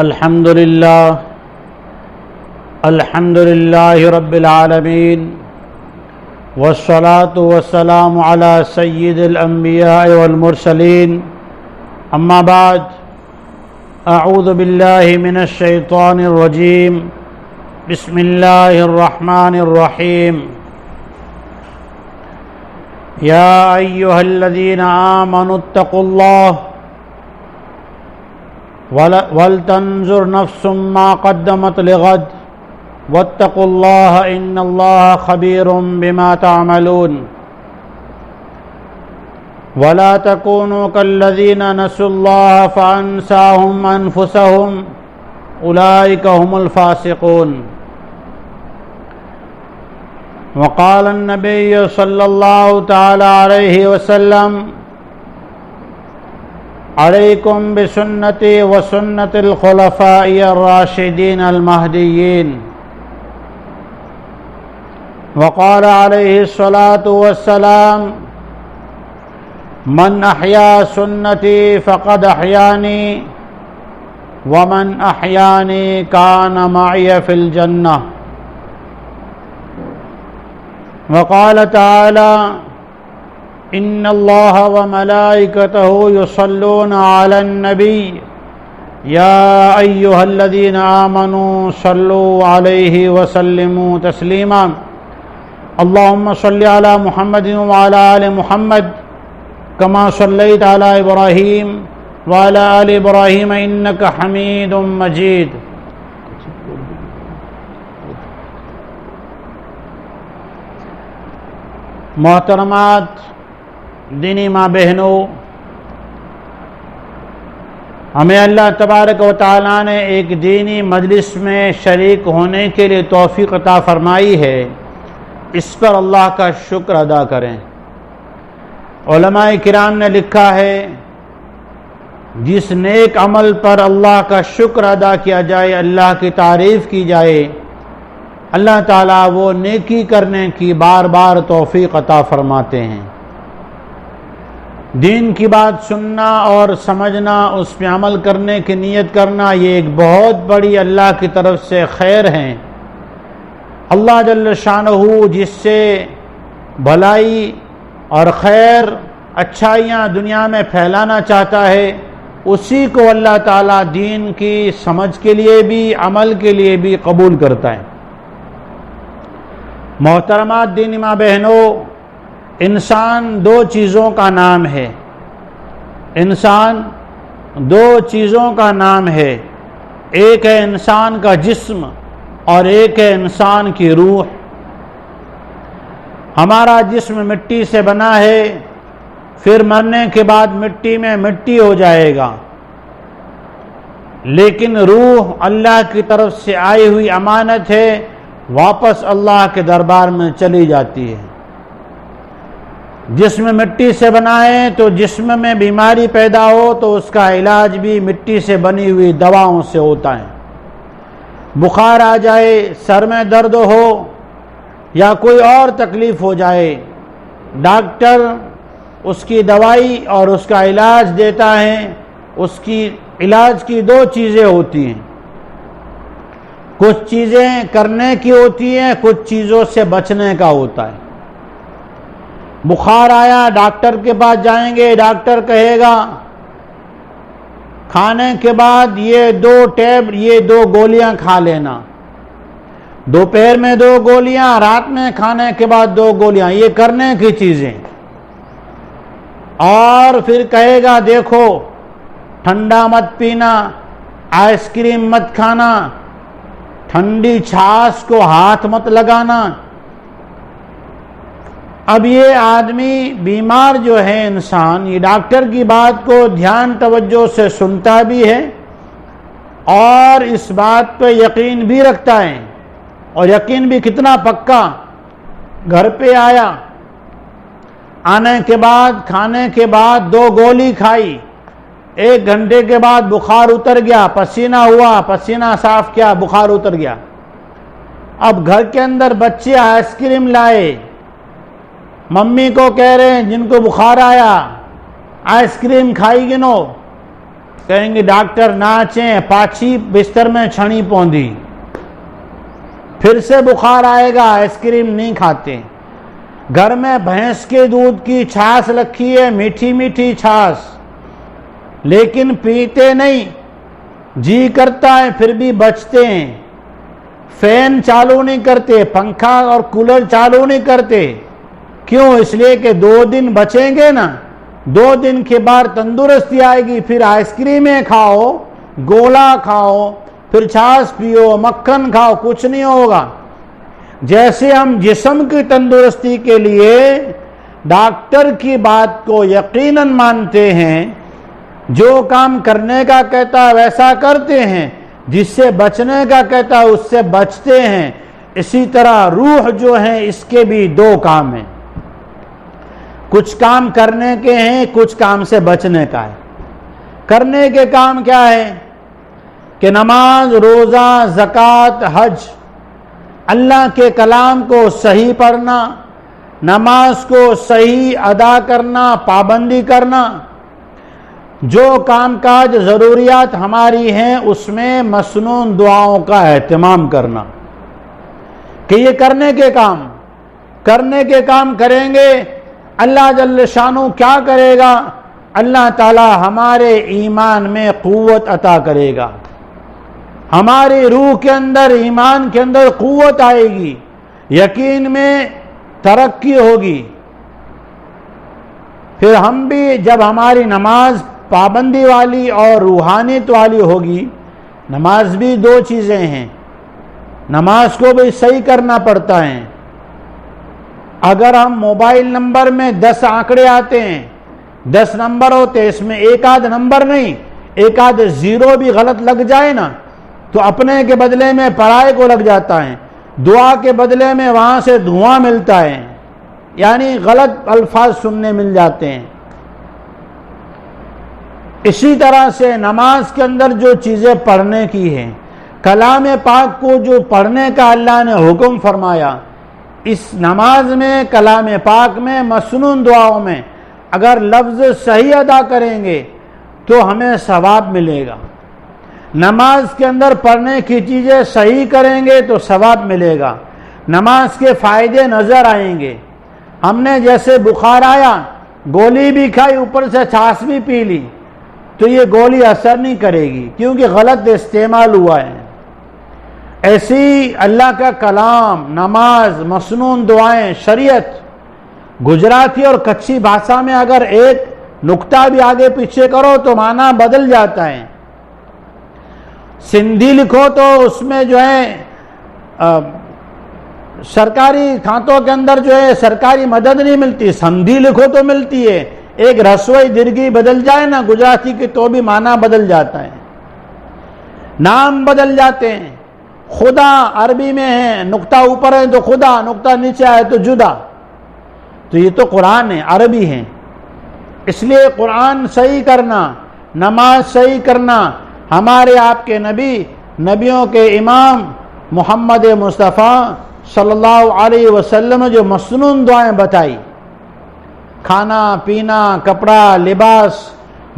الحمد لله رب العالمين والصلاة والسلام على سيد الأنبياء والمرسلين أما بعد أعوذ بالله من الشيطان الرجيم بسم الله الرحمن الرحيم يا أيها الذين آمنوا اتقوا الله ولتنظر نفس ما قدمت لغد واتقوا الله إن الله خبير بما تعملون ولا تكونوا كالذين نسوا الله فأنساهم أنفسهم أولئك هم الفاسقون وقال النبي صلى الله تعالى عليه وسلم عليكم بسنتي وسنة الخلفاء الراشدين المهديين وقال عليه الصلاة والسلام من أحيا سنتي فقد أحياني ومن أحياني كان معي في الجنة وقال تعالى إن الله وملائكته يصلون على النبي يا أيها الذين آمنوا صلوا عليه وسلموا تسليما اللهم صل على محمد وعلى آل محمد كما صليت على إبراهيم وعلى آل إبراهيم إنك حميد مجيد محترمات دینی ماں بہنوں، ہمیں اللہ تبارک و تعالیٰ نے ایک دینی مجلس میں شریک ہونے کے لیے توفیق عطا فرمائی ہے، اس پر اللہ کا شکر ادا کریں۔ علماء کرام نے لکھا ہے جس نیک عمل پر اللہ کا شکر ادا کیا جائے، اللہ کی تعریف کی جائے، اللہ تعالیٰ وہ نیکی کرنے کی بار بار توفیق عطا فرماتے ہیں۔ دین کی بات سننا اور سمجھنا، اس پہ عمل کرنے کی نیت کرنا، یہ ایک بہت بڑی اللہ کی طرف سے خیر ہے۔ اللہ جل شانہ جس سے بھلائی اور خیر، اچھائیاں دنیا میں پھیلانا چاہتا ہے، اسی کو اللہ تعالیٰ دین کی سمجھ کے لیے بھی، عمل کے لیے بھی قبول کرتا ہے۔ محترمات دینی ماں بہنوں، انسان دو چیزوں کا نام ہے، انسان دو چیزوں کا نام ہے، ایک ہے انسان کا جسم اور ایک ہے انسان کی روح۔ ہمارا جسم مٹی سے بنا ہے، پھر مرنے کے بعد مٹی میں مٹی ہو جائے گا، لیکن روح اللہ کی طرف سے آئی ہوئی امانت ہے، واپس اللہ کے دربار میں چلی جاتی ہے۔ جسم مٹی سے بنا ہے تو جسم میں بیماری پیدا ہو تو اس کا علاج بھی مٹی سے بنی ہوئی دواؤں سے ہوتا ہے۔ بخار آ جائے، سر میں درد ہو یا کوئی اور تکلیف ہو جائے، ڈاکٹر اس کی دوائی اور اس کا علاج دیتا ہے۔ اس کی علاج کی دو چیزیں ہوتی ہیں، کچھ چیزیں کرنے کی ہوتی ہیں، کچھ چیزوں سے بچنے کا ہوتا ہے۔ بخار آیا، ڈاکٹر کے پاس جائیں گے، ڈاکٹر کہے گا کھانے کے بعد یہ دو گولیاں کھا لینا، دوپہر میں 2 گولیاں، رات میں کھانے کے بعد 2 گولیاں، یہ کرنے کی چیزیں۔ اور پھر کہے گا دیکھو ٹھنڈا مت پینا، آئس کریم مت کھانا، ٹھنڈی چھاش کو ہاتھ مت لگانا۔ اب یہ آدمی بیمار جو ہے انسان، یہ ڈاکٹر کی بات کو دھیان توجہ سے سنتا بھی ہے اور اس بات پہ یقین بھی رکھتا ہے، اور یقین بھی کتنا پکا۔ گھر پہ آیا، آنے کے بعد کھانے کے بعد 2 گولی کھائی، 1 گھنٹے کے بعد بخار اتر گیا، پسینہ ہوا، پسینہ صاف کیا، بخار اتر گیا۔ اب گھر کے اندر بچے آئس کریم لائے، ممی کو کہہ رہے ہیں جن کو بخار آیا آئس کریم کھائی گنو، کہیں گے ڈاکٹر ناچیں پاچھی بستر میں چھڑی پوندی، پھر سے بخار آئے گا، آئس کریم نہیں کھاتے۔ گھر میں بھینس کے دودھ کی چھاچھ رکھی ہے، میٹھی میٹھی چھاچھ، لیکن پیتے نہیں، جی کرتا ہے پھر بھی بچتے ہیں۔ فین چالو نہیں کرتے، پنکھا اور کولر چالو نہیں کرتے، کیوں؟ اس لیے کہ 2 دن بچیں گے نا، 2 دن کے بعد تندرستی آئے گی، پھر آئس کریمیں کھاؤ، گولا کھاؤ، پھر چھاچھ پیو، مکھن کھاؤ، کچھ نہیں ہوگا۔ جیسے ہم جسم کی تندرستی کے لیے ڈاکٹر کی بات کو یقیناً مانتے ہیں، جو کام کرنے کا کہتا ہے ویسا کرتے ہیں، جس سے بچنے کا کہتا ہے اس سے بچتے ہیں، اسی طرح روح جو ہے اس کے بھی 2 کام ہیں، کچھ کام کرنے کے ہیں، کچھ کام سے بچنے کا ہے۔ کرنے کے کام کیا ہے؟ کہ نماز، روزہ، زکوٰۃ، حج، اللہ کے کلام کو صحیح پڑھنا، نماز کو صحیح ادا کرنا، پابندی کرنا، جو کام کاج ضروریات ہماری ہیں اس میں مسنون دعاؤں کا اہتمام کرنا، کہ یہ کرنے کے کام کریں گے، اللہ جل شانہ کیا کرے گا؟ اللہ تعالی ہمارے ایمان میں قوت عطا کرے گا، ہماری روح کے اندر، ایمان کے اندر قوت آئے گی، یقین میں ترقی ہوگی۔ پھر ہم بھی جب ہماری نماز پابندی والی اور روحانیت والی ہوگی، نماز بھی 2 چیزیں ہیں، نماز کو بھی صحیح کرنا پڑتا ہے۔ اگر ہم موبائل نمبر میں 10 آنکڑے آتے ہیں، 10 نمبر ہوتے، اس میں ایک آدھ نمبر نہیں، ایک آدھ 0 بھی غلط لگ جائے نا تو اپنے کے بدلے میں پڑھائی کو لگ جاتا ہے، دعا کے بدلے میں وہاں سے دھواں ملتا ہے، یعنی غلط الفاظ سننے مل جاتے ہیں۔ اسی طرح سے نماز کے اندر جو چیزیں پڑھنے کی ہیں، کلام پاک کو جو پڑھنے کا اللہ نے حکم فرمایا، اس نماز میں، کلام پاک میں، مسنون دعاؤں میں اگر لفظ صحیح ادا کریں گے تو ہمیں ثواب ملے گا۔ نماز کے اندر پڑھنے کی چیزیں صحیح کریں گے تو ثواب ملے گا، نماز کے فائدے نظر آئیں گے۔ ہم نے جیسے بخار آیا، گولی بھی کھائی، اوپر سے چھاچھ بھی پی لی، تو یہ گولی اثر نہیں کرے گی، کیونکہ غلط استعمال ہوا ہے۔ ایسی اللہ کا کلام، نماز، مسنون دعائیں، شریعت، گجراتی اور کچھی بھاشا میں اگر ایک نقطہ بھی آگے پیچھے کرو تو معنی بدل جاتا ہے۔ سندھی لکھو تو اس میں جو ہے سرکاری کھاتوں کے اندر جو ہے سرکاری مدد نہیں ملتی، سندھی لکھو تو ملتی ہے۔ ایک رسوئی درگی بدل جائے نا گجراتی کی تو بھی معنی بدل جاتا ہے، نام بدل جاتے ہیں۔ خدا عربی میں ہے، نقطہ اوپر ہے تو خدا، نقطہ نیچے ہے تو جدا، تو یہ تو قرآن ہے، عربی ہے، اس لیے قرآن صحیح کرنا، نماز صحیح کرنا۔ ہمارے آپ کے نبی، نبیوں کے امام محمد مصطفیٰ صلی اللہ علیہ وسلم جو مسنون دعائیں بتائی، کھانا پینا، کپڑا لباس،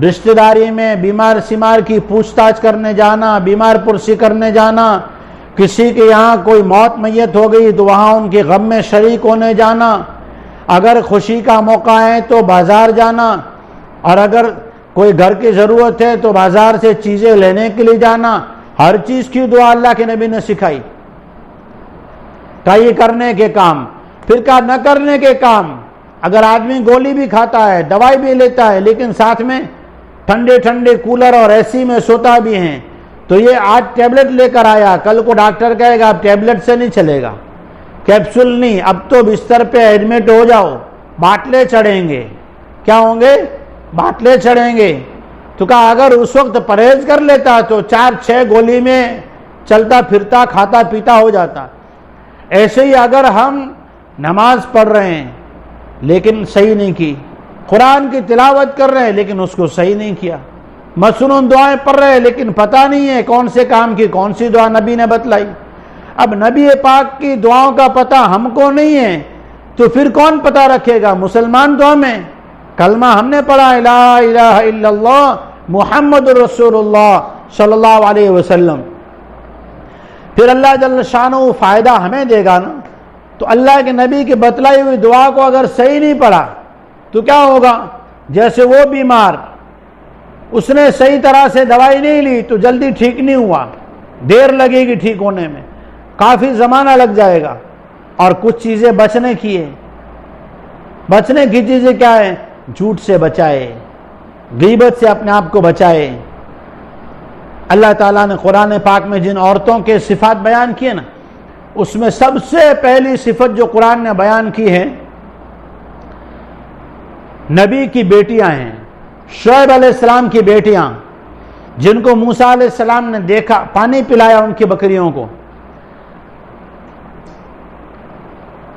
رشتہ داری میں بیمار سیمار کی پوچھ تاچھ کرنے جانا، بیمار پرسی کرنے جانا، کسی کے یہاں کوئی موت میت ہو گئی تو وہاں ان کے غم میں شریک ہونے جانا، اگر خوشی کا موقع ہے تو بازار جانا، اور اگر کوئی گھر کی ضرورت ہے تو بازار سے چیزیں لینے کے لیے جانا، ہر چیز کی دعا اللہ کے نبی نے سکھائی۔ کہا یہ کرنے کے کام، پھر کہا نہ کرنے کے کام۔ اگر آدمی گولی بھی کھاتا ہے، دوائی بھی لیتا ہے، لیکن ساتھ میں ٹھنڈے ٹھنڈے کولر اور اے سی میں سوتا بھی ہیں، تو یہ آج ٹیبلٹ لے کر آیا، کل کو ڈاکٹر کہے گا اب ٹیبلٹ سے نہیں چلے گا، کیپسول نہیں، اب تو بستر پہ ایڈمٹ ہو جاؤ، باٹلے چڑھیں گے۔ کیا ہوں گے؟ باٹلے چڑھیں گے۔ تو کہا اگر اس وقت پرہیز کر لیتا تو 4-6 گولی میں چلتا پھرتا، کھاتا پیتا ہو جاتا۔ ایسے ہی اگر ہم نماز پڑھ رہے ہیں لیکن صحیح نہیں کی، قرآن کی تلاوت کر رہے ہیں لیکن اس کو صحیح نہیں کیا، مسنون دعائیں پڑھ رہے ہیں لیکن پتہ نہیں ہے کون سے کام کی کون سی دعا نبی نے بتلائی۔ اب نبی پاک کی دعاؤں کا پتہ ہم کو نہیں ہے تو پھر کون پتہ رکھے گا؟ مسلمان تو ہمیں، کلمہ ہم نے پڑھا لا الہ الا اللہ محمد رسول اللہ صلی اللہ علیہ وسلم. پھر اللہ جل شانہ فائدہ ہمیں دے گا نا. تو اللہ کے نبی کی بتلائی ہوئی دعا کو اگر صحیح نہیں پڑھا تو کیا ہوگا؟ جیسے وہ بیمار، اس نے صحیح طرح سے دوائی نہیں لی تو جلدی ٹھیک نہیں ہوا، دیر لگے گی ٹھیک ہونے میں، کافی زمانہ لگ جائے گا. اور کچھ چیزیں بچنے کی ہے. بچنے کی چیزیں کیا ہے؟ جھوٹ سے بچائے، غیبت سے اپنے آپ کو بچائے. اللہ تعالیٰ نے قرآن پاک میں جن عورتوں کے صفات بیان کیے نا، اس میں سب سے پہلی صفت جو قرآن نے بیان کی ہے، نبی کی بیٹیاں ہیں، شعیب علیہ السلام کی بیٹیاں، جن کو موسیٰ علیہ السلام نے دیکھا، پانی پلایا ان کی بکریوں کو.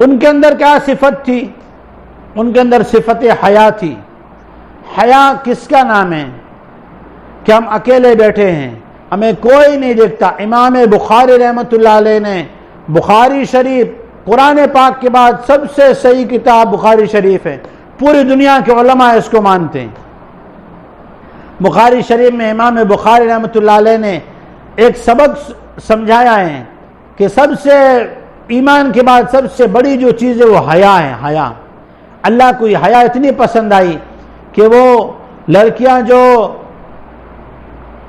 ان کے اندر کیا صفت تھی؟ ان کے اندر صفت حیا تھی. حیا کس کا نام ہے کہ ہم اکیلے بیٹھے ہیں، ہمیں کوئی نہیں دیکھتا. امام بخاری رحمۃ اللہ علیہ نے بخاری شریف قرآن پاک کے بعد سب سے صحیح کتاب بخاری شریف ہے. پوری دنیا کے علماء اس کو مانتے ہیں. بخاری شریف میں امام بخاری رحمۃ اللہ علیہ نے ایک سبق سمجھایا ہے کہ سب سے ایمان کے بعد سب سے بڑی جو چیز ہے وہ حیا ہے. حیا، اللہ کو یہ حیا اتنی پسند آئی کہ وہ لڑکیاں جو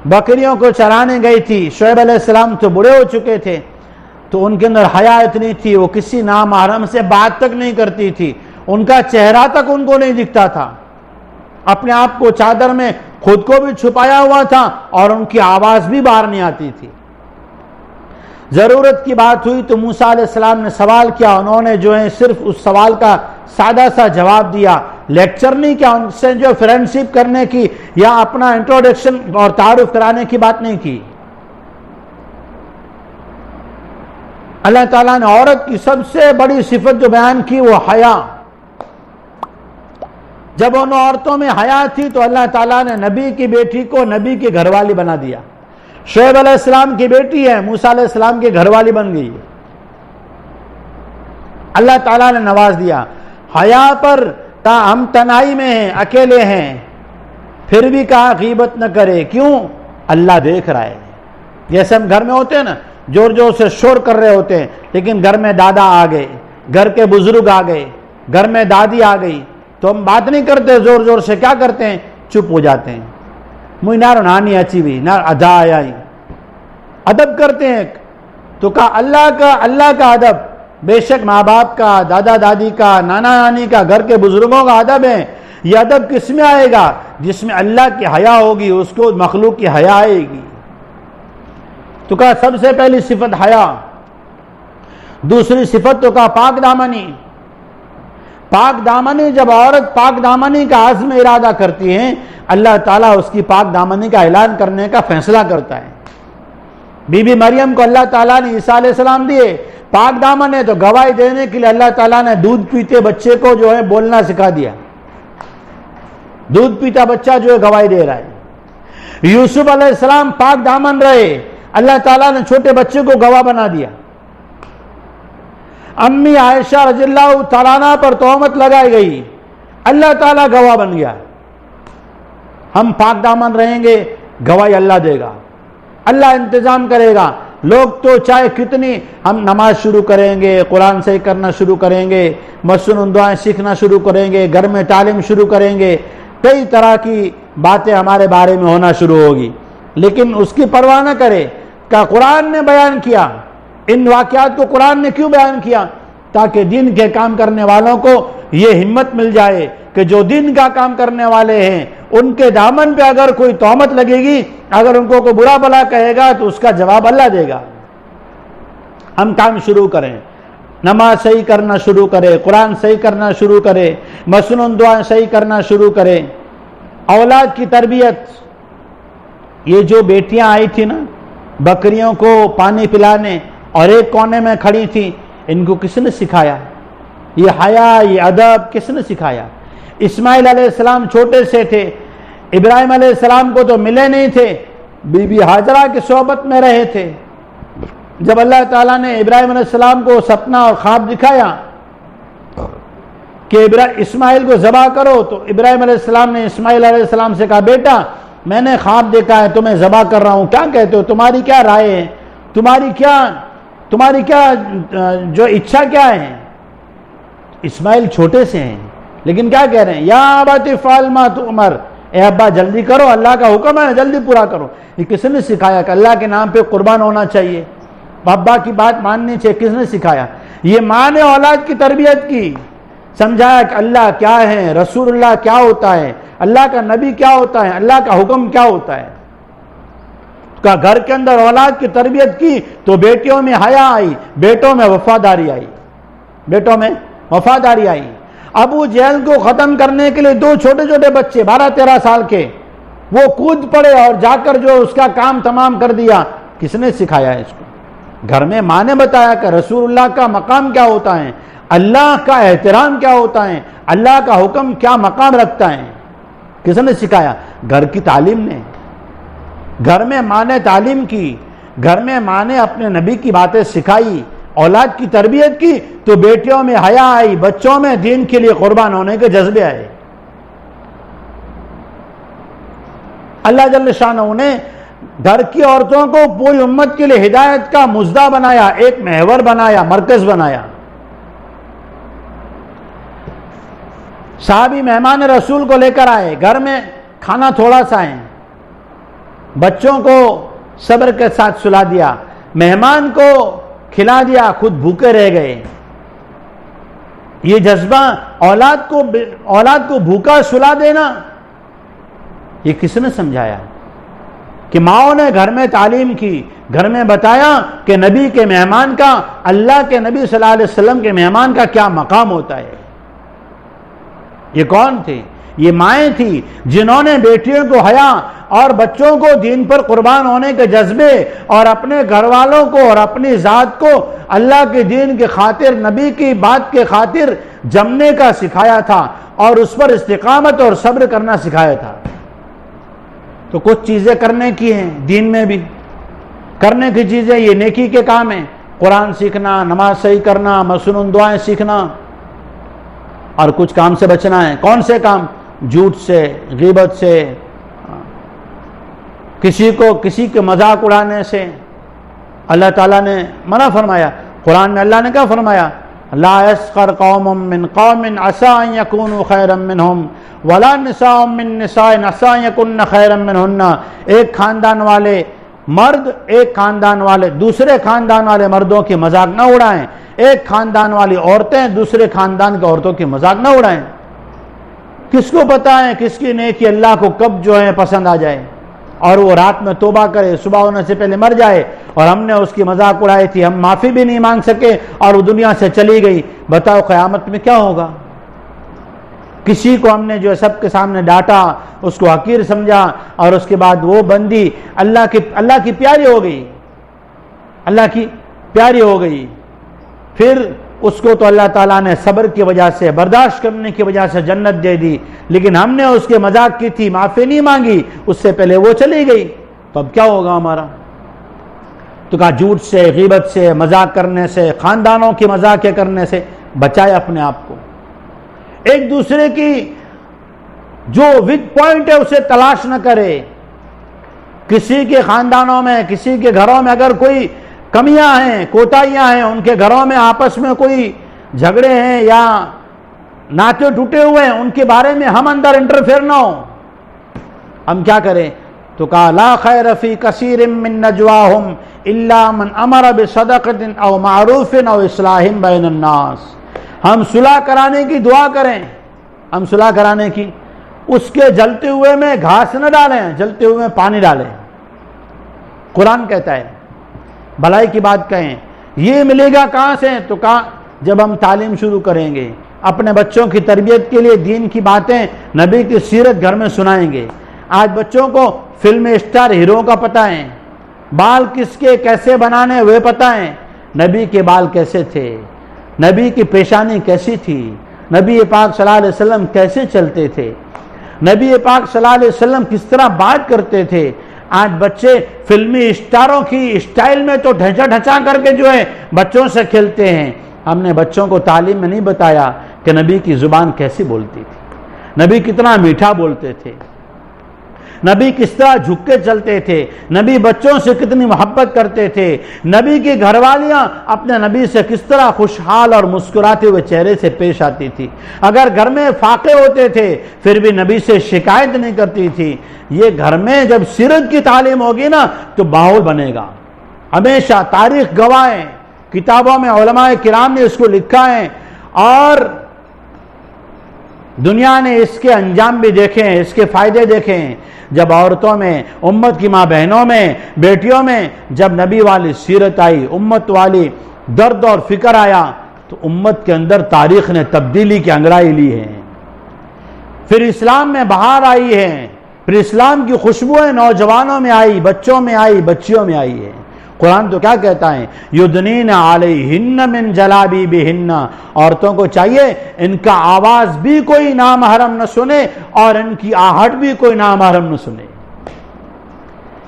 بکریوں کو چرانے گئی تھی، شعیب علیہ السلام تو بوڑھے ہو چکے تھے، تو ان کے اندر حیا اتنی تھی، وہ کسی نامحرم سے بات تک نہیں کرتی تھی، ان کا چہرہ تک ان کو نہیں دکھتا تھا، اپنے آپ کو چادر میں خود کو بھی چھپایا ہوا تھا اور ان کی آواز بھی باہر نہیں آتی تھی. ضرورت کی بات ہوئی تو موسیٰ علیہ السلام نے سوال کیا، انہوں نے جو ہے صرف اس سوال کا سادہ سا جواب دیا، لیکچر نہیں کیا، ان سے جو فرینڈشپ کرنے کی یا اپنا انٹروڈکشن اور تعارف کرانے کی بات نہیں کی. اللہ تعالیٰ نے عورت کی سب سے بڑی صفت جو بیان کی وہ حیا. جب ان عورتوں میں حیا تھی تو اللہ تعالیٰ نے نبی کی بیٹی کو نبی کی گھر والی بنا دیا. شعیب علیہ السلام کی بیٹی ہے، موسیٰ علیہ السلام کی گھر والی بن گئی. اللہ تعالیٰ نے نواز دیا. حیا پر ہم تنہائی میں ہیں، اکیلے ہیں، پھر بھی کہا غیبت نہ کرے. کیوں؟ اللہ دیکھ رہا ہے. جیسے ہم گھر میں ہوتے ہیں نا، زور زور سے شور کر رہے ہوتے ہیں، لیکن گھر میں دادا آ گئے، گھر کے بزرگ آ گئے، گھر میں دادی آ گئی تو ہم بات نہیں کرتے زور زور سے. کیا کرتے ہیں؟ چپ ہو جاتے ہیں. مجھے نہ نانی اچھی بھی نہ ادا آیا، ادب کرتے ہیں. تو کہا اللہ کا ادب، بے شک ماں باپ کا، دادا دادی کا، نانا نانی کا، گھر کے بزرگوں کا ادب ہے. یہ ادب کس میں آئے گا؟ جس میں اللہ کی حیا ہوگی، اس کو مخلوق کی حیا آئے گی. تو کہا سب سے پہلی صفت حیا. دوسری صفت تو کہا پاک دامنی. پاک دامنی، جب عورت پاک دامنی کا عزم ارادہ کرتی ہے، اللہ تعالیٰ اس کی پاک دامنی کا اعلان کرنے کا فیصلہ کرتا ہے. بی بی مریم کو اللہ تعالیٰ نے عیسیٰ علیہ السلام دیے، پاک دامن ہے، تو گواہی دینے کے لیے اللہ تعالیٰ نے دودھ پیتے بچے کو جو ہے بولنا سکھا دیا. دودھ پیتا بچہ جو ہے گواہی دے رہا ہے. یوسف علیہ السلام پاک دامن رہے، اللہ تعالیٰ نے چھوٹے بچے کو گواہ بنا دیا. امی عائشہ رضی اللہ تعالیٰ عنہ پر تہمت لگائی گئی، اللہ تعالیٰ گواہ بن گیا. ہم پاک دامن رہیں گے، گواہی اللہ دے گا، اللہ انتظام کرے گا. لوگ تو چاہے کتنی، ہم نماز شروع کریں گے، قرآن صحیح کرنا شروع کریں گے، مسنون دعائیں سیکھنا شروع کریں گے، گھر میں تعلیم شروع کریں گے، کئی طرح کی باتیں ہمارے بارے میں ہونا شروع ہوگی، لیکن اس کی پرواہ نہ کرے. کہ قرآن نے بیان کیا، ان واقعات کو قرآن نے کیوں بیان کیا؟ تاکہ دین کے کام کرنے والوں کو یہ ہمت مل جائے کہ جو دین کا کام کرنے والے ہیں ان کے دامن پہ اگر کوئی تہمت لگے گی، اگر ان کو کوئی برا بھلا کہے گا تو اس کا جواب اللہ دے گا. ہم کام شروع کریں، نماز صحیح کرنا شروع کرے، قرآن صحیح کرنا شروع کرے، مسنون دعائیں صحیح کرنا شروع کرے. اولاد کی تربیت، یہ جو بیٹیاں آئی تھی نا بکریوں کو پانی پلانے اور ایک کونے میں کھڑی تھی، ان کو کس نے سکھایا؟ یہ حیا، یہ ادب کس نے سکھایا؟ اسماعیل علیہ السلام چھوٹے سے تھے، ابراہیم علیہ السلام کو تو ملے نہیں تھے، بی بی ہاجرہ کی صحبت میں رہے تھے. جب اللہ تعالیٰ نے ابراہیم علیہ السلام کو سپنا اور خواب دکھایا کہ اسماعیل کو ذبح کرو، تو ابراہیم علیہ السلام نے اسماعیل علیہ السلام سے کہا بیٹا میں نے خواب دیکھا ہے تمہیں ذبح کر رہا ہوں, کیا کہتے ہو, تمہاری کیا رائے ہے, تمہاری کیا جو اچھا کیا ہے. اسماعیل چھوٹے سے ہیں لیکن کیا کہہ رہے ہیں, یا ابت افعل ما تؤمر, اے ابا جلدی کرو, اللہ کا حکم ہے جلدی پورا کرو. یہ کس نے سکھایا کہ اللہ کے نام پہ قربان ہونا چاہیے, ابا کی بات ماننی چاہیے, کس نے سکھایا؟ یہ ماں نے اولاد کی تربیت کی, سمجھایا کہ اللہ کیا ہے, رسول اللہ کیا ہوتا ہے, اللہ کا نبی کیا ہوتا ہے, اللہ کا حکم کیا ہوتا ہے. کا گھر کے اندر اولاد کی تربیت کی تو بیٹیوں میں حیا آئی, بیٹوں میں وفاداری آئی, بیٹوں میں وفاداری آئی. ابو جہل کو ختم کرنے کے لیے 2 چھوٹے چھوٹے بچے 12-13 سال کے, وہ کود پڑے اور جا کر جو اس کا کام تمام کر دیا. کس نے سکھایا ہے اس کو؟ گھر میں ماں نے بتایا کہ رسول اللہ کا مقام کیا ہوتا ہے, اللہ کا احترام کیا ہوتا ہے, اللہ کا حکم کیا مقام رکھتا ہے. کس نے سکھایا؟ گھر کی تعلیم نے. گھر میں ماں نے تعلیم کی, گھر میں ماں نے اپنے نبی کی باتیں سکھائی, اولاد کی تربیت کی تو بیٹیوں میں حیا آئی, بچوں میں دین کے لیے قربان ہونے کے جذبے آئے. اللہ جل شانہ نے گھر کی عورتوں کو پوری امت کے لیے ہدایت کا مژدہ بنایا, ایک محور بنایا, مرکز بنایا. صحابی مہمان رسول کو لے کر آئے, گھر میں کھانا تھوڑا سا ہے, بچوں کو صبر کے ساتھ سلا دیا, مہمان کو کھلا دیا, خود بھوکے رہ گئے. یہ جذبہ اولاد کو بھوکا سلا دینا, یہ کس نے سمجھایا؟ کہ ماؤں نے گھر میں تعلیم کی, گھر میں بتایا کہ نبی کے مہمان کا, اللہ کے نبی صلی اللہ علیہ وسلم کے مہمان کا کیا مقام ہوتا ہے. یہ کون تھے؟ یہ مائیں تھی جنہوں نے بیٹیوں کو حیا اور بچوں کو دین پر قربان ہونے کے جذبے اور اپنے گھر والوں کو اور اپنی ذات کو اللہ کے دین کے خاطر, نبی کی بات کے خاطر جمنے کا سکھایا تھا اور اس پر استقامت اور صبر کرنا سکھایا تھا. تو کچھ چیزیں کرنے کی ہیں, دین میں بھی کرنے کی چیزیں, یہ نیکی کے کام ہیں, قرآن سیکھنا, نماز صحیح کرنا, مسنون دعائیں سیکھنا, اور کچھ کام سے بچنا ہے. کون سے کام؟ جھوٹ سے, غیبت سے, کسی کے مذاق اڑانے سے. اللہ تعالیٰ نے منع فرمایا, قرآن میں اللہ نے کیا فرمایا؟ لا يسخر قوم من قوم عسى ان يكونوا خيرا منهم ولا نساء من نساء عسى ان يكن خيرا منهن. ایک خاندان والے مرد ایک خاندان والے دوسرے خاندان والے مردوں کی مذاق نہ اڑائیں, ایک خاندان والی عورتیں دوسرے خاندان کی عورتوں کی مذاق نہ اڑائیں. کس کو پتا ہے کس کی نیکی اللہ کو کب جو ہے پسند آ جائے, اور وہ رات میں توبہ کرے, صبح ہونے سے پہلے مر جائے, اور ہم نے اس کی مذاق اڑائی تھی, ہم معافی بھی نہیں مانگ سکے اور وہ دنیا سے چلی گئی. بتاؤ قیامت میں کیا ہوگا؟ کسی کو ہم نے جو سب کے سامنے ڈانٹا, اس کو حقیر سمجھا, اور اس کے بعد وہ بندی اللہ کی پیاری ہو گئی, اللہ کی پیاری ہو گئی. پھر اس کو تو اللہ تعالیٰ نے صبر کی وجہ سے, برداشت کرنے کی وجہ سے جنت دے دی, لیکن ہم نے اس کے مذاق کی تھی, معافی نہیں مانگی, اس سے پہلے وہ چلی گئی. تو اب کیا ہوگا ہمارا؟ تو کہا جھوٹ سے, غیبت سے, مذاق کرنے سے, خاندانوں کی مذاق کرنے سے بچائے اپنے آپ کو. ایک دوسرے کی جو ویک پوائنٹ ہے اسے تلاش نہ کرے. کسی کے خاندانوں میں, کسی کے گھروں میں اگر کوئی کمیاں ہیں, کوتاہیاں ہیں, ان کے گھروں میں آپس میں کوئی جھگڑے ہیں یا ناطے ٹوٹے ہوئے ہیں, ان کے بارے میں ہم اندر انٹرفیئر نہ ہو. ہم کیا کریں؟ تو کہا لا خیر فی کثیر من نجواہم الا من امر بصدقۃ او معروف او اصلاح بین الناس. ہم صلح کرانے کی دعا کریں, ہم صلح کرانے کی, اس کے جلتے ہوئے میں گھاس نہ ڈالیں, جلتے ہوئے میں پانی ڈالیں. قرآن کہتا ہے بھلائی کی بات کہیں. یہ ملے گا کہاں سے؟ تو کہاں جب ہم تعلیم شروع کریں گے, اپنے بچوں کی تربیت کے لیے دین کی باتیں, نبی کی سیرت گھر میں سنائیں گے. آج بچوں کو فلم اسٹار ہیرو کا پتہ ہے, بال کس کے کیسے بنانے وہ پتہ ہیں, نبی کے بال کیسے تھے, نبی کی پیشانی کیسی تھی, نبی پاک صلی اللہ علیہ وسلم کیسے چلتے تھے, نبی پاک صلی اللہ علیہ وسلم کس طرح بات کرتے تھے. آج بچے فلمی اسٹاروں کی اسٹائل میں تو ڈھچا کر کے جو ہے بچوں سے کھیلتے ہیں. ہم نے بچوں کو تعلیم میں نہیں بتایا کہ نبی کی زبان کیسی بولتی تھی, نبی کتنا میٹھا بولتے تھے, نبی کس طرح جھک کے چلتے تھے، نبی بچوں سے کتنی محبت کرتے تھے، نبی کی گھر والیاں اپنے نبی سے کس طرح خوشحال اور مسکراتے ہوئے چہرے سے پیش آتی تھی، اگر گھر میں فاقے ہوتے تھے پھر بھی نبی سے شکایت نہیں کرتی تھی۔ یہ گھر میں جب سیرت کی تعلیم ہوگی نا تو ماحول بنے گا۔ ہمیشہ تاریخ گواہ ہے، کتابوں میں علماء کرام نے اس کو لکھا ہے، اور دنیا نے اس کے انجام بھی دیکھے ہیں، اس کے فائدے دیکھے ہیں۔ جب عورتوں میں، امت کی ماں بہنوں میں، بیٹیوں میں جب نبی والی سیرت آئی، امت والی درد اور فکر آیا، تو امت کے اندر تاریخ نے تبدیلی کی انگڑائی لی ہے۔ پھر اسلام میں بہار آئی ہے، پھر اسلام کی خوشبوئیں نوجوانوں میں آئی، بچوں میں آئی، بچیوں میں آئی ہے۔ قرآن تو کیا کہتا ہے؟ یدنین علیہن من جلابیبہن، عورتوں کو چاہیے ان کا آواز بھی کوئی نامحرم نہ سنے اور ان کی آہٹ بھی کوئی نامحرم نہ سنے۔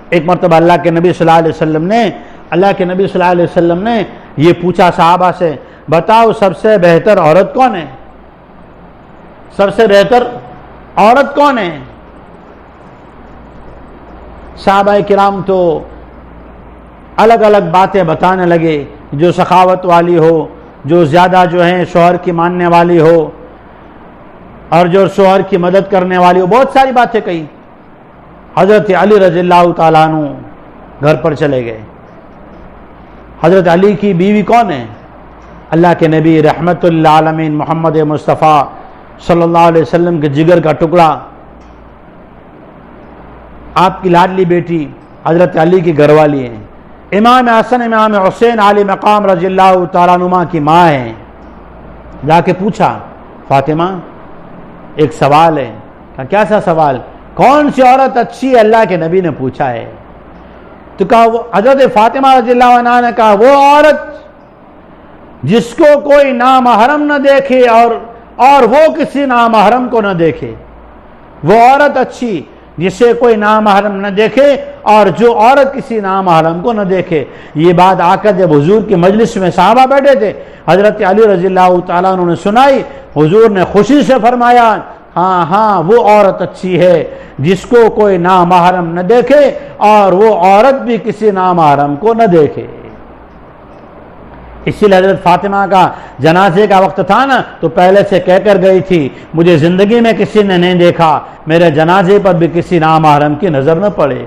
ایک مرتبہ اللہ کے نبی صلی اللہ علیہ وسلم نے یہ پوچھا صحابہ سے، بتاؤ سب سے بہتر عورت کون ہے؟ سب سے بہتر عورت کون ہے؟ صحابہ کرام تو الگ الگ باتیں بتانے لگے، جو سخاوت والی ہو، جو زیادہ جو ہے شوہر کی ماننے والی ہو، اور جو شوہر کی مدد کرنے والی ہو، بہت ساری باتیں کہی۔ حضرت علی رضی اللہ تعالیٰ عنہ گھر پر چلے گئے۔ حضرت علی کی بیوی کون ہے؟ اللہ کے نبی رحمت للعالمین محمد مصطفیٰ صلی اللہ علیہ وسلم کے جگر کا ٹکڑا، آپ کی لاڈلی بیٹی حضرت علی کی گھر والی ہیں، امام حسن امام حسین علی مقام رضی اللہ تعالیٰ عنہما کی ماں ہیں۔ جا کے پوچھا، فاطمہ ایک سوال ہے۔ کہا کیا سا سوال؟ کون سی عورت اچھی ہے؟ اللہ کے نبی نے پوچھا ہے۔ تو کہا وہ حضرت فاطمہ رضی اللہ عنہا نے کہا وہ عورت جس کو کوئی نامحرم نہ دیکھے اور وہ کسی نامحرم کو نہ دیکھے، وہ عورت اچھی جسے کوئی نامحرم نہ دیکھے اور جو عورت کسی نامحرم کو نہ دیکھے۔ یہ بات آ کر جب حضور کی مجلس میں صحابہ بیٹھے تھے، حضرت علی رضی اللہ تعالیٰ عنہ نے سنائی، حضور نے خوشی سے فرمایا، ہاں ہاں وہ عورت اچھی ہے جس کو کوئی نامحرم نہ دیکھے اور وہ عورت بھی کسی نامحرم کو نہ دیکھے۔ اسی لیے حضرت فاطمہ کا جنازے کا وقت تھا نا تو پہلے سے کہہ کر گئی تھی، مجھے زندگی میں کسی نے نہیں دیکھا، میرے جنازے پر بھی کسی نامحرم کی نظر نہ پڑے۔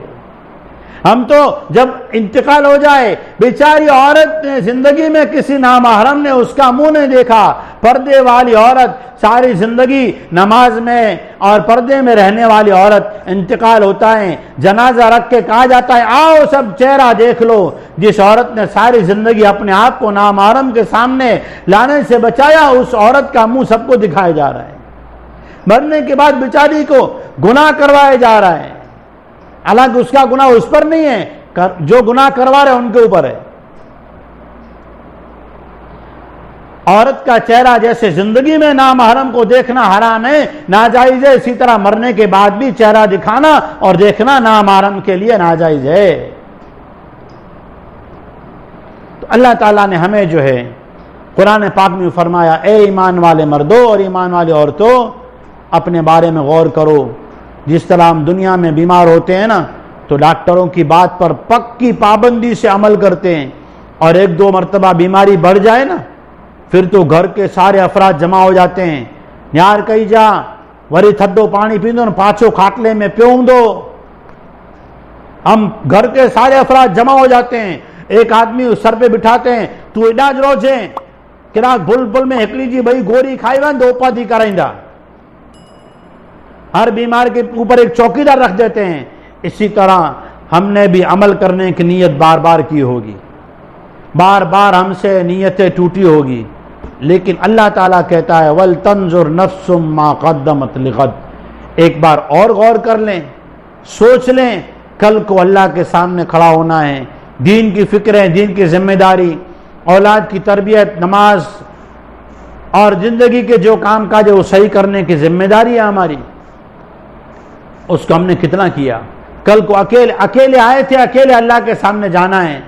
ہم تو جب انتقال ہو جائے، بیچاری عورت نے زندگی میں کسی نامحرم نے اس کا منہ نہیں دیکھا، پردے والی عورت ساری زندگی نماز میں اور پردے میں رہنے والی عورت، انتقال ہوتا ہے، جنازہ رکھ کے کہا جاتا ہے آؤ سب چہرہ دیکھ لو۔ جس عورت نے ساری زندگی اپنے آپ کو نامحرم کے سامنے لانے سے بچایا، اس عورت کا منہ سب کو دکھایا جا رہا ہے۔ مرنے کے بعد بیچاری کو گناہ کروایا جا رہا ہے، حالانکہ اس کا گناہ اس پر نہیں ہے، جو گناہ کروا رہے ہیں ان کے اوپر ہے۔ عورت کا چہرہ جیسے زندگی میں نامحرم کو دیکھنا حرام ہے، ناجائز ہے، اسی طرح مرنے کے بعد بھی چہرہ دکھانا اور دیکھنا نامحرم کے لیے ناجائز ہے۔ تو اللہ تعالیٰ نے ہمیں جو ہے قرآن پاک میں فرمایا، اے ایمان والے مردوں اور ایمان والی عورتوں، اپنے بارے میں غور کرو۔ جس طرح ہم دنیا میں بیمار ہوتے ہیں نا تو ڈاکٹروں کی بات پر پکی پابندی سے عمل کرتے ہیں، اور ایک دو مرتبہ بیماری بڑھ جائے نا پھر تو گھر کے سارے افراد جمع ہو جاتے ہیں، یار کہیں جا وری تھڈو پانی پیندو پاچھو کھاٹلے میں پیوں دو۔ ہم گھر کے سارے افراد جمع ہو جاتے ہیں، ایک آدمی اس سر پہ بٹھاتے ہیں، تو علاج روجے کراک بھل بھل میں ہکلی جی بھائی گوری کھائی ون دو پادی کرائندہ۔ ہر بیمار کے اوپر ایک چوکیدار رکھ دیتے ہیں۔ اسی طرح ہم نے بھی عمل کرنے کی نیت بار بار کی ہوگی، بار بار ہم سے نیتیں ٹوٹی ہوگی، لیکن اللہ تعالیٰ کہتا ہے وَلْتَنْظُرْ نَفْسٌ مَا قَدَّمَتْ لِغَدٍ، ایک بار اور غور کر لیں، سوچ لیں، کل کو اللہ کے سامنے کھڑا ہونا ہے، دین کی فکریں، دین کی ذمہ داری، اولاد کی تربیت، نماز اور زندگی کے جو کام کاج ہے وہ صحیح کرنے کی ذمہ داری ہے ہماری، اس کو ہم نے کتنا کیا؟ کل کو اکیلے آئے تھے، اکیلے اللہ کے سامنے جانا ہے،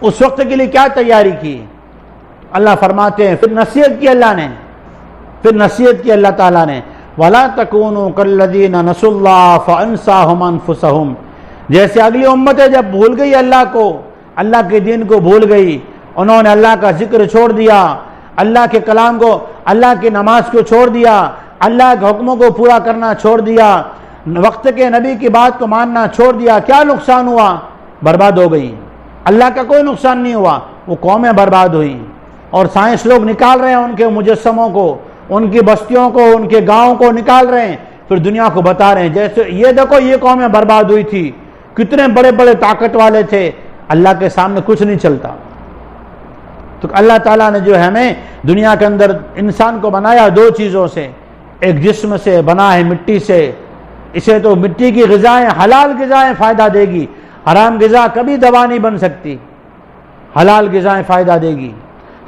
اس وقت کے لیے کیا تیاری کی؟ اللہ فرماتے ہیں پھر نصیحت کی اللہ تعالیٰ نے، ولا تکونوا کالذین نسوا اللہ فانساہم انفسہم، جیسے اگلی امتیں جب بھول گئی اللہ کو، اللہ کے دین کو بھول گئی، انہوں نے اللہ کا ذکر چھوڑ دیا، اللہ کے کلام کو، اللہ کی نماز کو چھوڑ دیا، اللہ کے حکموں کو پورا کرنا چھوڑ دیا، وقت کے نبی کی بات کو ماننا چھوڑ دیا، کیا نقصان ہوا؟ برباد ہو گئی۔ اللہ کا کوئی نقصان نہیں ہوا، وہ قومیں برباد ہوئیں۔ اور سائنس لوگ نکال رہے ہیں ان کے مجسموں کو، ان کی بستیوں کو، ان کے گاؤں کو نکال رہے ہیں، پھر دنیا کو بتا رہے ہیں جیسے یہ دیکھو یہ قومیں برباد ہوئی تھی، کتنے بڑے بڑے طاقت والے تھے، اللہ کے سامنے کچھ نہیں چلتا۔ تو اللہ تعالیٰ نے جو ہے ہمیں دنیا کے اندر انسان کو بنایا دو چیزوں سے، ایک جسم سے بنا ہے مٹی سے، اسے تو مٹی کی غذائیں، حلال غذائیں فائدہ دے گی، حرام غذا کبھی دوا نہیں بن سکتی، حلال غذائیں فائدہ دے گی۔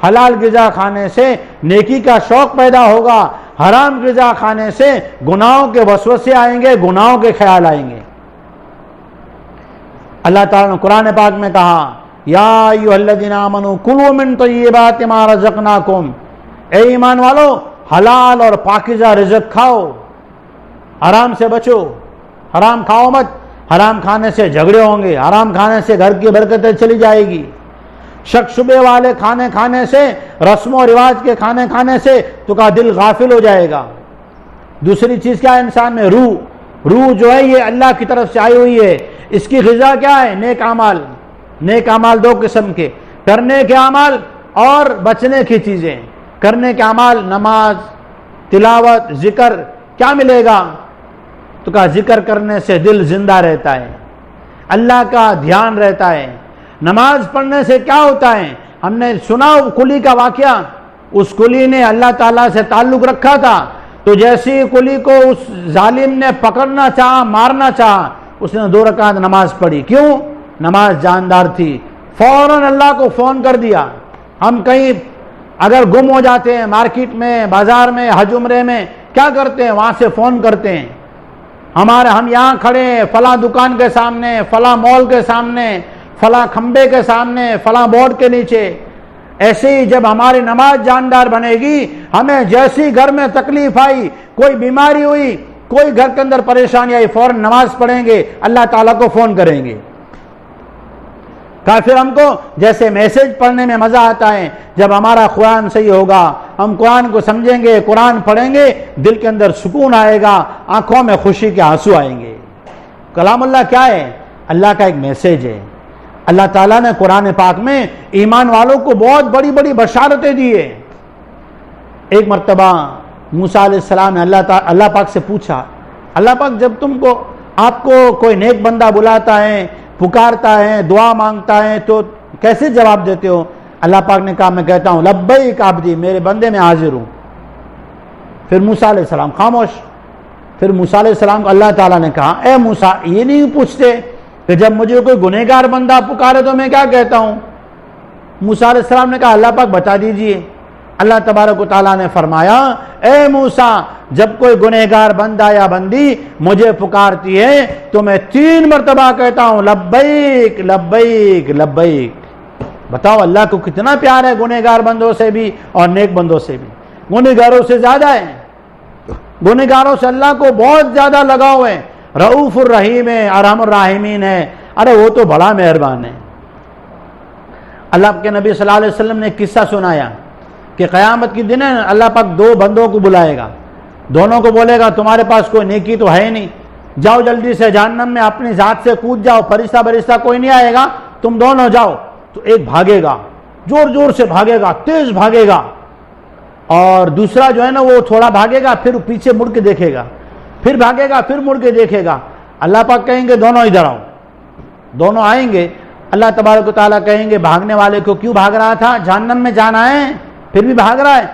حلال غذا کھانے سے نیکی کا شوق پیدا ہوگا، حرام غذا کھانے سے گناہوں کے وسوسے آئیں گے، گناہوں کے خیال آئیں گے۔ اللہ تعالیٰ نے قرآن پاک میں کہا یا ایھا الذین آمنوا کلوا من طیبات ما رزقناکم، اے ایمان والو حلال اور پاکیزہ رزق کھاؤ، حرام سے بچو، حرام کھاؤ مت، حرام کھانے سے جھگڑے ہوں گے، حرام کھانے سے گھر کی برکتیں چلی جائے گی، شک شبے والے کھانے کھانے سے، رسم و رواج کے کھانے کھانے سے تو کا دل غافل ہو جائے گا۔ دوسری چیز کیا ہے انسان میں؟ روح جو ہے یہ اللہ کی طرف سے آئی ہوئی ہے، اس کی غذا کیا ہے؟ نیک اعمال۔ نیک اعمال دو قسم کے، کرنے کے اعمال اور بچنے کی چیزیں۔ کرنے کے اعمال نماز، تلاوت، ذکر، کیا ملے گا؟ تو کہا ذکر کرنے سے دل زندہ رہتا ہے، اللہ کا دھیان رہتا ہے۔ نماز پڑھنے سے کیا ہوتا ہے؟ ہم نے سنا کلی کا واقعہ، اس کلی نے اللہ تعالیٰ سے تعلق رکھا تھا، تو جیسی کلی کو اس ظالم نے پکڑنا چاہا، مارنا چاہا، اس نے 2 رکعت نماز پڑھی۔ کیوں؟ نماز جاندار تھی، فوراً اللہ کو فون کر دیا۔ ہم کہیں اگر گم ہو جاتے ہیں مارکیٹ میں، بازار میں، حج عمرے میں، کیا کرتے ہیں؟ وہاں سے فون کرتے ہیں، ہم یہاں کھڑے ہیں فلاں دکان کے سامنے، فلاں مال کے سامنے، فلاں کھمبے کے سامنے، فلاں بورڈ کے نیچے۔ ایسے ہی جب ہماری نماز جاندار بنے گی، ہمیں جیسی گھر میں تکلیف آئی، کوئی بیماری ہوئی، کوئی گھر کے اندر پریشانی آئی، فوراً نماز پڑھیں گے، اللہ تعالیٰ کو فون کریں گے۔ کافر ہم کو جیسے میسج پڑھنے میں مزہ آتا ہے، جب ہمارا قرآن صحیح ہوگا، ہم قرآن کو سمجھیں گے، قرآن پڑھیں گے، دل کے اندر سکون آئے گا، آنکھوں میں خوشی کے آنسو آئیں گے۔ کلام اللہ کیا ہے؟ اللہ کا ایک میسج ہے۔ اللہ تعالیٰ نے قرآن پاک میں ایمان والوں کو بہت بڑی بڑی بشارتیں دی ہیں۔ ایک مرتبہ موسیٰ علیہ السلام نے اللہ پاک سے پوچھا، اللہ پاک جب آپ کو کوئی نیک بندہ بلاتا ہے، پکارتا ہے، دعا مانگتا ہے، تو کیسے جواب دیتے ہو؟ اللہ پاک نے کہا میں کہتا ہوں لبیک عبدی، میرے بندے میں حاضر ہوں۔ پھر موسیٰ علیہ السلام خاموش۔ پھر موسیٰ علیہ السلام کو اللہ تعالیٰ نے کہا اے موسیٰ یہ نہیں پوچھتے کہ جب مجھے کوئی گنہگار بندہ پکارے تو میں کیا کہتا ہوں؟ موسیٰ علیہ السلام نے کہا اللہ پاک بتا دیجئے۔ اللہ تبارک و تعالیٰ نے فرمایا اے موسیٰ جب کوئی گنہگار بندہ یا بندی مجھے پکارتی ہے تو میں 3 مرتبہ کہتا ہوں لبیک لبیک لبیک۔ بتاؤ اللہ کو کتنا پیار ہے گنہگار بندوں سے بھی اور نیک بندوں سے بھی۔ گنہگاروں سے زیادہ ہے، گنہگاروں سے اللہ کو بہت زیادہ لگاؤ ہے، رؤوف الرحیم ہے، ارحم الراحمین ہے، ارے وہ تو بڑا مہربان ہے۔ اللہ کے نبی صلی اللہ علیہ وسلم نے ایک قصہ سنایا کہ قیامت کی دن اللہ پاک 2 بندوں کو بلائے گا، دونوں کو بولے گا تمہارے پاس کوئی نیکی تو ہے نہیں، جاؤ جلدی سے جہنم میں اپنی ذات سے کود جاؤ، فرشتہ برشتہ کوئی نہیں آئے گا، تم دونوں جاؤ۔ تو ایک بھاگے گا، زور زور سے بھاگے گا، تیز بھاگے گا، اور دوسرا جو ہے نا وہ تھوڑا بھاگے گا، پھر پیچھے مڑ کے دیکھے گا، پھر بھاگے گا، پھر مڑ کے دیکھے گا۔ اللہ پاک کہیں گے دونوں ادھر آؤ، دونوں آئیں گے۔ اللہ تبارک و تعالیٰ کہیں گے بھاگنے والے کو کیوں بھاگ رہا تھا؟ جہنم میں جانا ہے پھر بھی بھاگ رہا ہے؟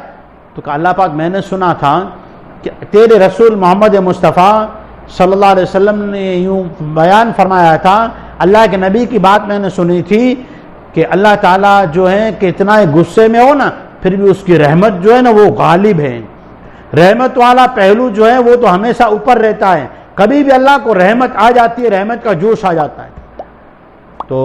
تو کہا اللہ پاک میں نے سنا تھا کہ تیرے رسول محمد مصطفیٰ صلی اللہ علیہ وسلم نے یوں بیان فرمایا تھا، اللہ کے نبی کی بات میں نے سنی تھی کہ اللہ تعالیٰ جو ہے کہ اتنا غصے میں ہو نا پھر بھی اس کی رحمت جو ہے نا وہ غالب ہے، رحمت والا پہلو جو ہے وہ تو ہمیشہ اوپر رہتا ہے، کبھی بھی اللہ کو رحمت آ جاتی ہے، رحمت کا جوش آ جاتا ہے۔ تو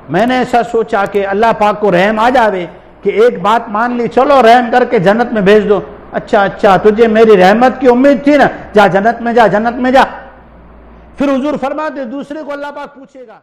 میں نے ایسا سوچا کہ اللہ پاک کو رحم آ جاوے کہ ایک بات مان لی، چلو رحم کر کے جنت میں بھیج دو، اچھا تجھے میری رحمت کی امید تھی نا، جا جنت میں جا، جنت میں جا۔ پھر حضور فرماتے دوسرے کو اللہ پاک پوچھے گا